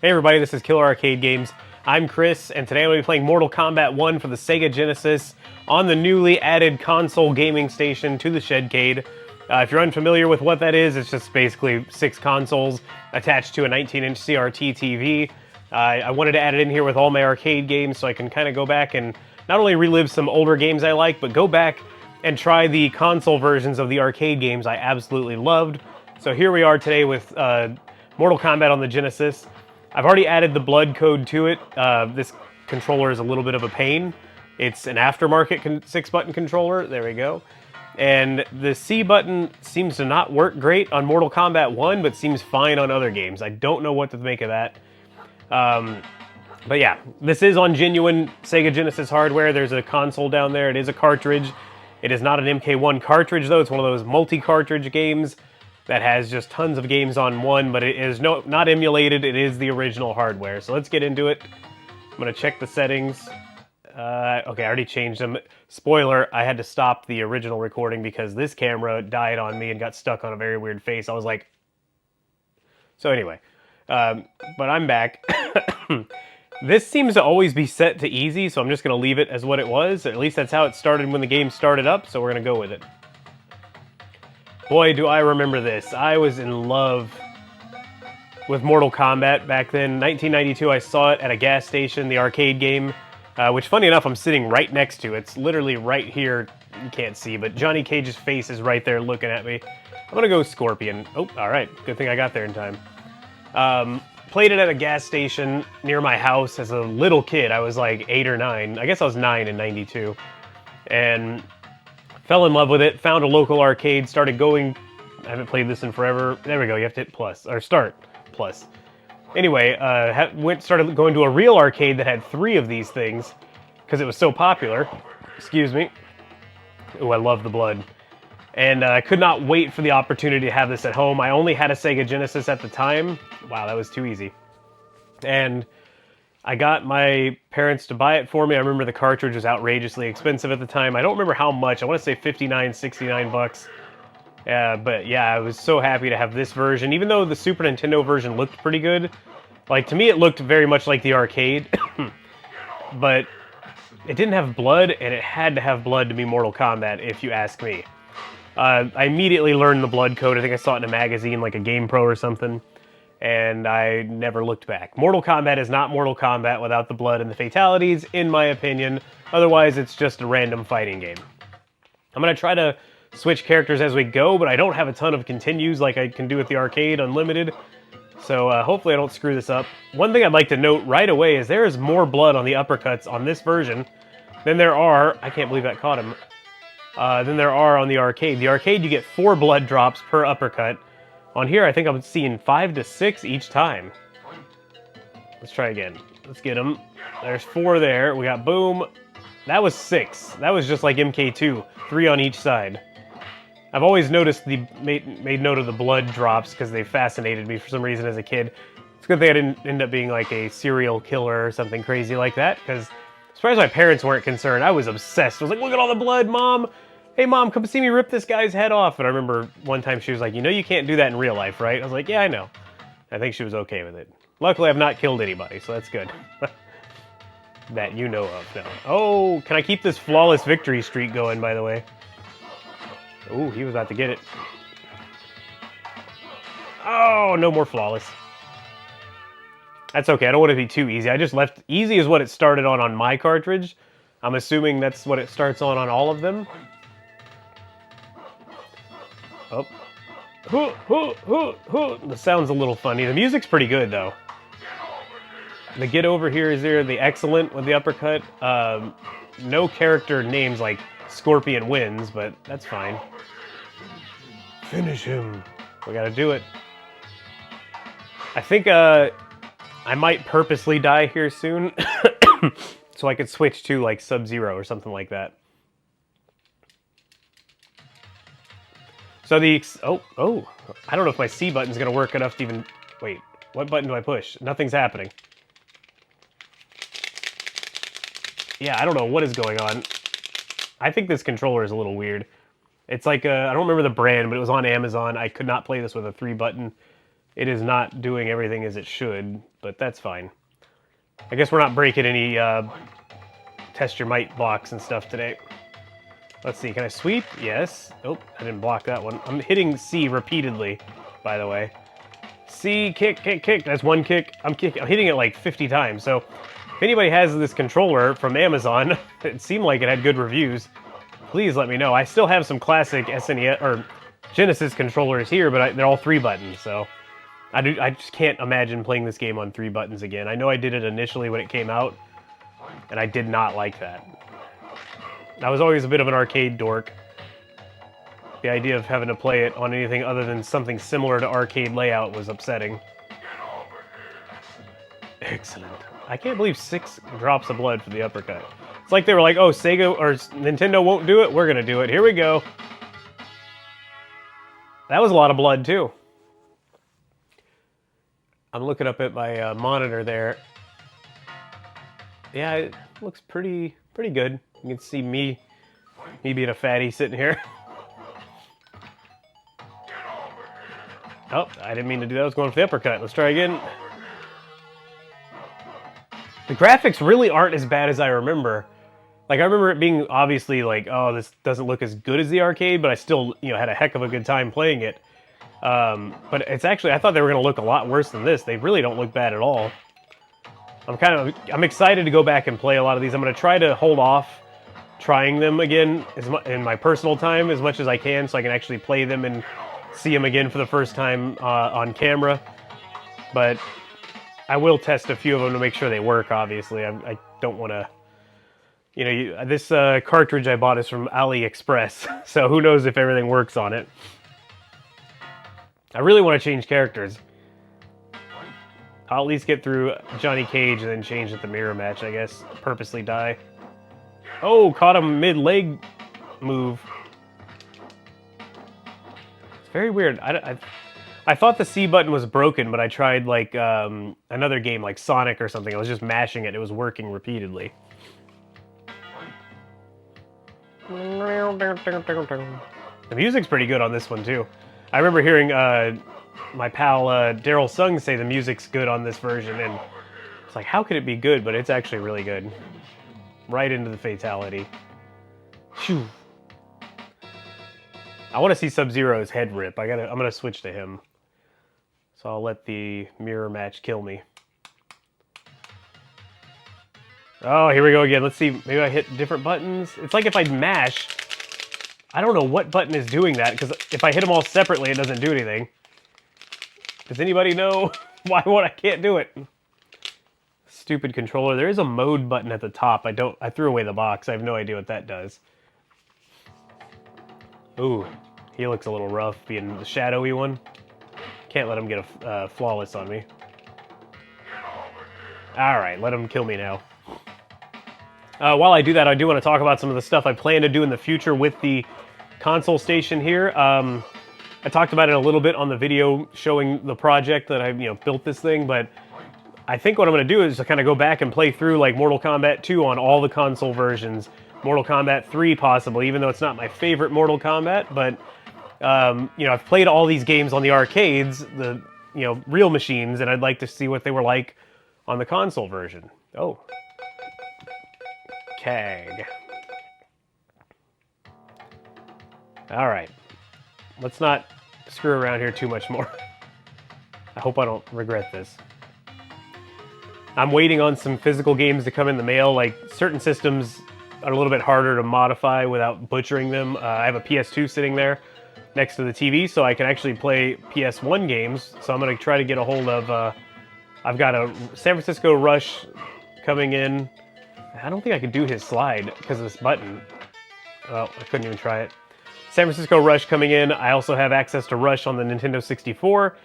Hey everybody, this is Killer Arcade Games. I'm Chris, and today I'm going to be playing Mortal Kombat 1 for the Sega Genesis on the newly added console gaming station to the Shedcade. If you're unfamiliar with what that is, it's just basically 6 consoles attached to a 19-inch CRT TV. I wanted to add it in here with all my arcade games so I can kind of go back and not only relive some older games I like, but go back and try the console versions of the arcade games I absolutely loved. So here we are today with Mortal Kombat on the Genesis. I've already added the blood code to it. This controller is a little bit of a pain. It's an aftermarket 6-button controller. There we go. And the C button seems to not work great on Mortal Kombat 1, but seems fine on other games. I don't know what to make of that. But yeah, this is on genuine Sega Genesis hardware. There's a console down there. It is a cartridge. It is not an MK1 cartridge, though. It's one of those multi-cartridge games that has just tons of games on one, but it is not emulated. It is the original hardware. So let's get into it. I'm going to check the settings. Okay, I already changed them. Spoiler, I had to stop the original recording because this camera died on me and got stuck on a very weird face. I was like... So anyway, but I'm back. This seems to always be set to easy, so I'm just going to leave it as what it was. At least that's how it started when the game started up, so we're going to go with it. Boy, do I remember this. I was in love with Mortal Kombat back then. 1992, I saw it at a gas station, the arcade game, which, funny enough, I'm sitting right next to. It's literally right here. You can't see, but Johnny Cage's face is right there looking at me. I'm going to go Scorpion. Oh, all right. Good thing I got there in time. Played it at a gas station near my house as a little kid. I was like 8 or 9. I guess I was 9 in 92. And... fell in love with it, found a local arcade, started going... I haven't played this in forever. There we go, you have to hit plus, or start plus. Anyway, started going to a real arcade that had 3 of these things, because it was so popular. Excuse me. Ooh, I love the blood. And I could not wait for the opportunity to have this at home. I only had a Sega Genesis at the time. Wow, that was too easy. And... I got my parents to buy it for me. I remember the cartridge was outrageously expensive at the time. I don't remember how much. I want to say 59, 69 bucks. But yeah, I was so happy to have this version. Even though the Super Nintendo version looked pretty good. Like, to me, it looked very much like the arcade. But it didn't have blood, and it had to have blood to be Mortal Kombat, if you ask me. I immediately learned the blood code. I think I saw it in a magazine, like a Game Pro or something. And I never looked back. Mortal Kombat is not Mortal Kombat without the blood and the fatalities, in my opinion. Otherwise, it's just a random fighting game. I'm going to try to switch characters as we go, but I don't have a ton of continues like I can do with the arcade unlimited. So hopefully I don't screw this up. One thing I'd like to note right away is there is more blood on the uppercuts on this version than there are... I can't believe that caught him. Than there are on the arcade. The arcade, you get 4 blood drops per uppercut. On here, I think I'm seeing 5 to 6 each time. Let's try again. Let's get them. There's 4 there. We got boom. That was 6. That was just like MK2. 3 on each side. I've always noticed made note of the blood drops because they fascinated me for some reason as a kid. It's a good thing I didn't end up being like a serial killer or something crazy like that, because as far as my parents weren't concerned, I was obsessed. I was like, look at all the blood, Mom! Hey, Mom, come see me rip this guy's head off. And I remember one time she was like, you know you can't do that in real life, right? I was like, yeah, I know. I think she was okay with it. Luckily, I've not killed anybody, so that's good. That you know of, no. Oh, can I keep this flawless victory streak going, by the way? Ooh, he was about to get it. Oh, no more flawless. That's okay, I don't want it to be too easy. I just left... Easy is what it started on my cartridge. I'm assuming that's what it starts on all of them. Oh. The sound's a little funny. The music's pretty good, though. The get over here is there, the excellent with the uppercut. No character names like Scorpion wins, but that's fine. Finish him. We gotta do it. I think I might purposely die here soon, so I could switch to like Sub-Zero or something like that. So the... Oh. I don't know if my C button's going to work enough to even... Wait, what button do I push? Nothing's happening. Yeah, I don't know what is going on. I think this controller is a little weird. It's like I don't remember the brand, but it was on Amazon. I could not play this with a 3-button it is not doing everything as it should, but that's fine. I guess we're not breaking any test your might blocks and stuff today. Let's see, can I sweep? Yes. Oh, I didn't block that one. I'm hitting C repeatedly, by the way. C, kick, kick, kick. That's one kick. I'm hitting it like 50 times. So if anybody has this controller from Amazon, it seemed like it had good reviews, please let me know. I still have some classic SNES or Genesis controllers here, but they're all 3 buttons, so I just can't imagine playing this game on 3 buttons again. I know I did it initially when it came out, and I did not like that. I was always a bit of an arcade dork. The idea of having to play it on anything other than something similar to arcade layout was upsetting. Excellent. I can't believe 6 drops of blood for the uppercut. It's like they were like, oh, Sega or Nintendo won't do it, we're gonna do it. Here we go. That was a lot of blood, too. I'm looking up at my monitor there. Yeah, it looks pretty good. You can see me being a fatty sitting here. Oh, I didn't mean to do that. I was going for the uppercut. Let's try again. The graphics really aren't as bad as I remember. Like, I remember it being obviously like, oh, this doesn't look as good as the arcade, but I still, had a heck of a good time playing it. But it's actually, I thought they were going to look a lot worse than this. They really don't look bad at all. I'm excited to go back and play a lot of these. I'm going to try to hold off trying them again in my personal time as much as I can, so I can actually play them and see them again for the first time on camera. But I will test a few of them to make sure they work, obviously. I don't want to... this cartridge I bought is from AliExpress, so who knows if everything works on it. I really want to change characters. I'll at least get through Johnny Cage and then change at the mirror match, I guess. Purposely die. Oh, caught him mid-leg move. It's very weird. I thought the C button was broken, but I tried like another game like Sonic or something. I was just mashing it. It was working repeatedly. The music's pretty good on this one, too. I remember hearing my pal Daryl Tsung say the music's good on this version, and it's like, how could it be good? But it's actually really good. Right into the fatality. Phew. I want to see Sub-Zero's head rip. I'm gonna switch to him. So I'll let the mirror match kill me. Oh, here we go again. Let's see. Maybe I hit different buttons. It's like if I mash, I don't know what button is doing that, because if I hit them all separately, it doesn't do anything. Does anybody know why I can't do it? Stupid controller. There is a mode button at the top. I threw away the box. I have no idea what that does. Ooh, he looks a little rough, being the shadowy one. Can't let him get a flawless on me. Alright, let him kill me now. While I do that, I do want to talk about some of the stuff I plan to do in the future with the console station here. I talked about it a little bit on the video showing the project that I built this thing, but I think what I'm going to do is to kind of go back and play through like Mortal Kombat 2 on all the console versions, Mortal Kombat 3 possibly, even though it's not my favorite Mortal Kombat, but I've played all these games on the arcades, the real machines, and I'd like to see what they were like on the console version. Oh. Kag. Alright. Let's not screw around here too much more. I hope I don't regret this. I'm waiting on some physical games to come in the mail. Like, certain systems are a little bit harder to modify without butchering them. I have a PS2 sitting there next to the TV, so I can actually play PS1 games. So I'm going to try to get a hold of... I've got a San Francisco Rush coming in. I don't think I could do his slide because of this button. Well, I couldn't even try it. San Francisco Rush coming in. I also have access to Rush on the Nintendo 64.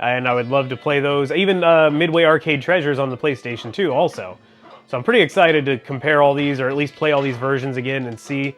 And I would love to play those. Even Midway Arcade Treasures on the PlayStation 2 also. So I'm pretty excited to compare all these, or at least play all these versions again and see.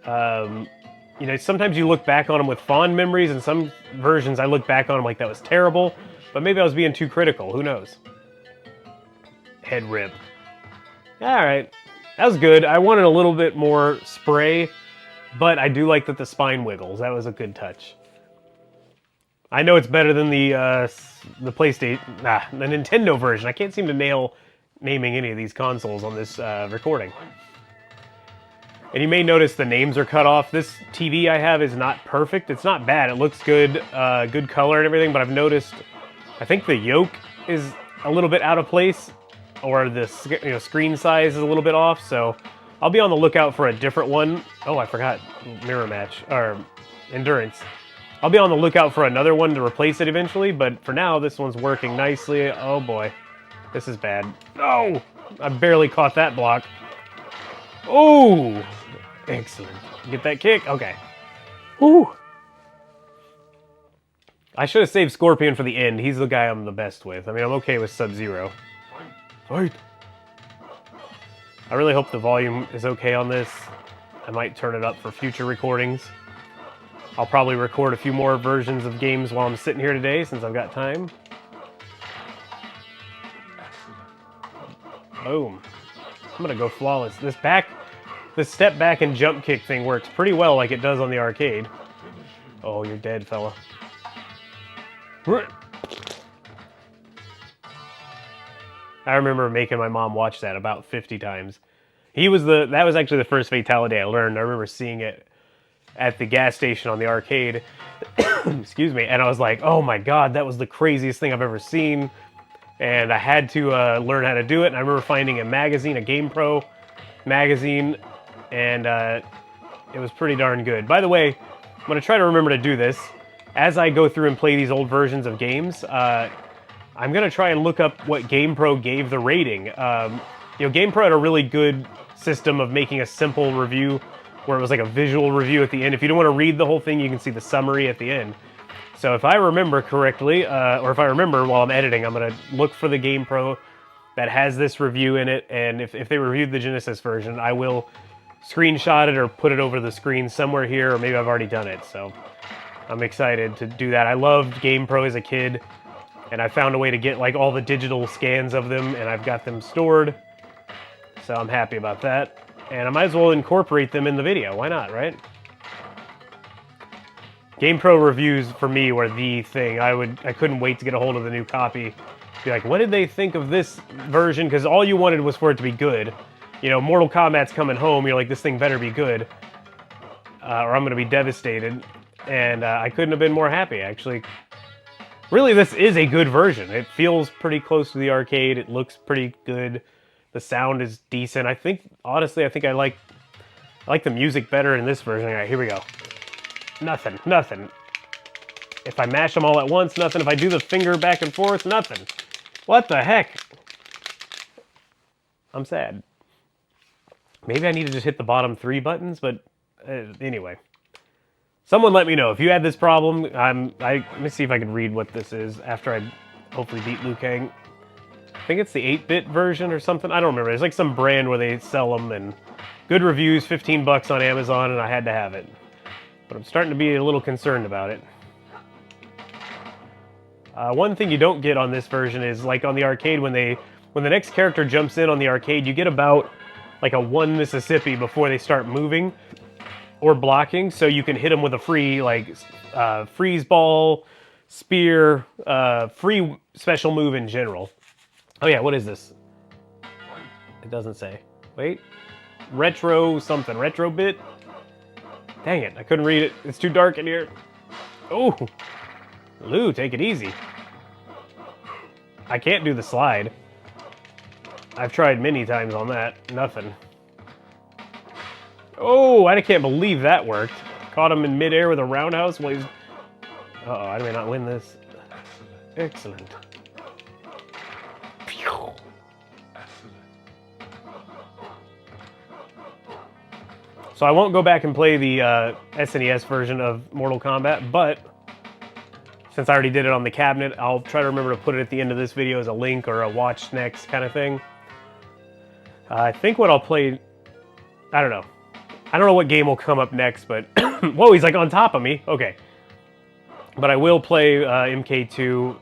Sometimes you look back on them with fond memories, and some versions I look back on them like that was terrible. But maybe I was being too critical. Who knows? Head rip. Alright. That was good. I wanted a little bit more spray, but I do like that the spine wiggles. That was a good touch. I know it's better than the PlayStation, the Nintendo version. I can't seem to nail naming any of these consoles on this recording. And you may notice the names are cut off. This TV I have is not perfect. It's not bad. It looks good, good color and everything, but I've noticed, I think the yoke is a little bit out of place, or the screen size is a little bit off, so I'll be on the lookout for a different one. Oh, I forgot mirror match, or endurance. I'll be on the lookout for another one to replace it eventually, but for now, this one's working nicely. Oh boy, this is bad. Oh, I barely caught that block. Oh, excellent. Get that kick? Okay. Woo. I should have saved Scorpion for the end. He's the guy I'm the best with. I mean, I'm okay with Sub-Zero. Fight! I really hope the volume is okay on this. I might turn it up for future recordings. I'll probably record a few more versions of games while I'm sitting here today, since I've got time. Boom. I'm gonna go flawless. This step back and jump kick thing works pretty well like it does on the arcade. Oh, you're dead, fella. I remember making my mom watch that about 50 times. That was actually the first fatality I learned. I remember seeing it at the gas station on the arcade. Excuse me. And I was like, oh my god, that was the craziest thing I've ever seen. And I had to learn how to do it. And I remember finding a magazine, a GamePro magazine, and it was pretty darn good. By the way, I'm going to try to remember to do this. As I go through and play these old versions of games, I'm going to try and look up what GamePro gave the rating. GamePro had a really good system of making a simple review where it was like a visual review at the end. If you don't want to read the whole thing, you can see the summary at the end. So if I remember correctly, or if I remember while I'm editing, I'm going to look for the GamePro that has this review in it, and if they reviewed the Genesis version, I will screenshot it or put it over the screen somewhere here, or maybe I've already done it, so I'm excited to do that. I loved GamePro as a kid, and I found a way to get like all the digital scans of them, and I've got them stored, so I'm happy about that. And I might as well incorporate them in the video. Why not, right? GamePro reviews for me were the thing. I couldn't wait to get a hold of the new copy. Be like, what did they think of this version? Because all you wanted was for it to be good. You know, Mortal Kombat's coming home. You're like, this thing better be good, or I'm going to be devastated. And I couldn't have been more happy, actually. Really, this is a good version. It feels pretty close to the arcade. It looks pretty good. The sound is decent. I think, honestly, I like the music better in this version. All right, here we go. Nothing, nothing. If I mash them all at once, nothing. If I do the finger back and forth, nothing. What the heck? I'm sad. Maybe I need to just hit the bottom 3 buttons, but anyway. Someone let me know if you had this problem. Let me see if I can read what this is after I hopefully beat Liu Kang. I think it's the 8-bit version or something. I don't remember. There's like some brand where they sell them, and good reviews, 15 bucks on Amazon, and I had to have it. But I'm starting to be a little concerned about it. One thing you don't get on this version is, like on the arcade, when the next character jumps in on the arcade, you get about like a 1 Mississippi before they start moving or blocking, so you can hit them with a free, like, freeze ball, spear, free special move in general. Oh yeah, what is this? It doesn't say. Wait. Retro something. Retro bit? Dang it, I couldn't read it. It's too dark in here. Oh! Lou, take it easy. I can't do the slide. I've tried many times on that. Nothing. Oh, I can't believe that worked. Caught him in midair with a roundhouse while he's... Uh-oh, I may not win this. Excellent. So I won't go back and play the SNES version of Mortal Kombat, but since I already did it on the cabinet, I'll try to remember to put it at the end of this video as a link or a watch next kind of thing. I think what I'll play... I don't know. I don't know what game will come up next, but... Whoa, he's like on top of me. Okay. But I will play MK2,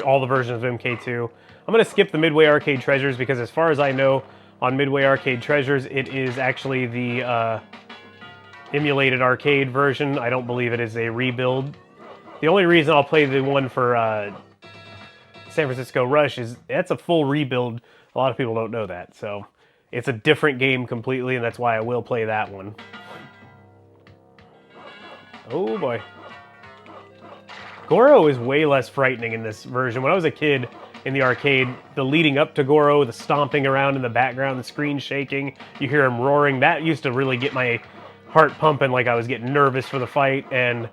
all the versions of MK2. I'm going to skip the Midway Arcade Treasures because as far as I know, on Midway Arcade Treasures, it is actually the emulated arcade version. I don't believe it is a rebuild. The only reason I'll play the one for San Francisco Rush is that's a full rebuild. A lot of people don't know that, so it's a different game completely, and that's why I will play that one. Oh boy. Goro is way less frightening in this version. When I was a kid in the arcade, the leading up to Goro, the stomping around in the background, the screen shaking, you hear him roaring, that used to really get my heart pumping like I was getting nervous for the fight, and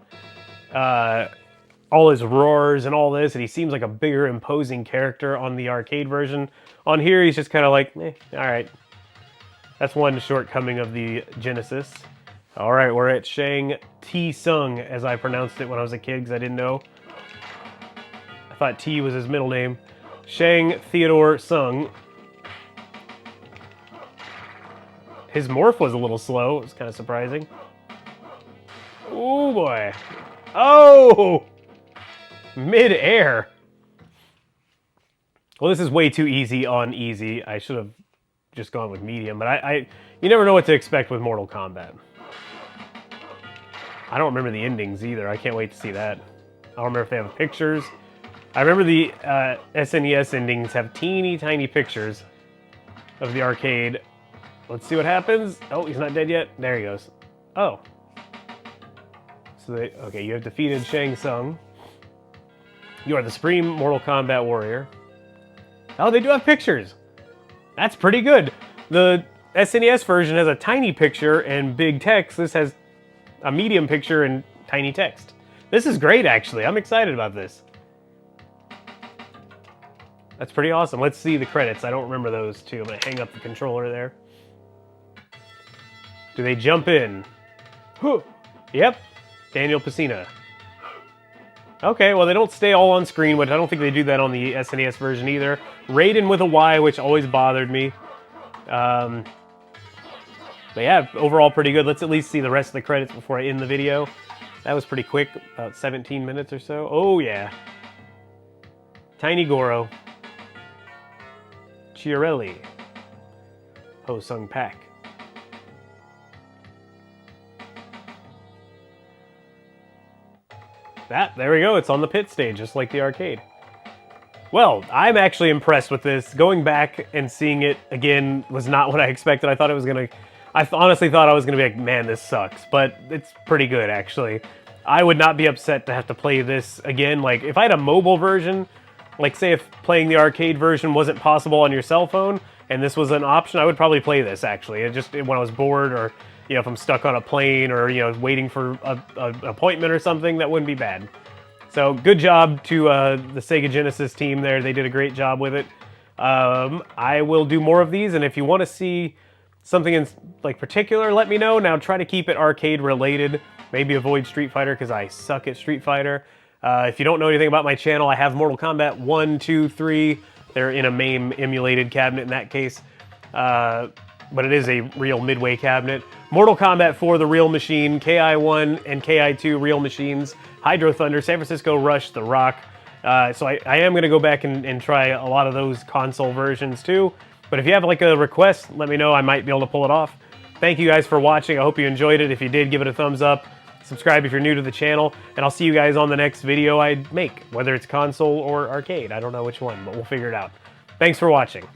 all his roars and all this, and he seems like a bigger, imposing character on the arcade version. On here, he's just kind of like, alright. That's one shortcoming of the Genesis. Alright, we're at Shang Tsung, as I pronounced it when I was a kid, because I didn't know. I thought T was his middle name. Shang Theodore Tsung. His morph was a little slow. It was kind of surprising. Oh boy. Oh! Mid-air. Well, this is way too easy on easy. I should have just gone with medium, but you never know what to expect with Mortal Kombat. I don't remember the endings either. I can't wait to see that. I don't remember if they have pictures. I remember the SNES endings have teeny tiny pictures of the arcade. Let's see what happens. Oh, he's not dead yet. There he goes. Oh. So okay, you have defeated Shang Tsung. You are the Supreme Mortal Kombat Warrior. Oh, they do have pictures. That's pretty good. The SNES version has a tiny picture and big text. This has a medium picture and tiny text. This is great, actually. I'm excited about this. That's pretty awesome. Let's see the credits. I don't remember those two. I'm going to hang up the controller there. Do they jump in? Yep. Daniel Pesina. Okay, well, they don't stay all on screen, which I don't think they do that on the SNES version either. Raiden with a Y, which always bothered me. But yeah, overall pretty good. Let's at least see the rest of the credits before I end the video. That was pretty quick, about 17 minutes or so. Oh yeah. Tiny Goro. Chiarelli. Ho Sung Pak. There we go, it's on the pit stage, just like the arcade. Well, I'm actually impressed with this. Going back and seeing it again was not what I expected. I honestly thought I was gonna be like, man, this sucks, but it's pretty good, actually. I would not be upset to have to play this again. Like, if I had a mobile version, like say if playing the arcade version wasn't possible on your cell phone, and this was an option, I would probably play this, actually. It just, when I was bored, or if I'm stuck on a plane, or waiting for an appointment or something, that wouldn't be bad. So good job to the Sega Genesis team there. They did a great job with it. I will do more of these, and if you want to see something in particular, let me know. Now try to keep it arcade related. Maybe avoid Street Fighter because I suck at Street Fighter. If you don't know anything about my channel, I have Mortal Kombat 1, 2, 3. They're in a MAME emulated cabinet in that case. But it is a real Midway cabinet. Mortal Kombat 4, the real machine. KI1 and KI2, real machines. Hydro Thunder, San Francisco Rush, The Rock. So I am going to go back and try a lot of those console versions too. But if you have a request, let me know. I might be able to pull it off. Thank you guys for watching. I hope you enjoyed it. If you did, give it a thumbs up. Subscribe if you're new to the channel. And I'll see you guys on the next video I make, whether it's console or arcade. I don't know which one, but we'll figure it out. Thanks for watching.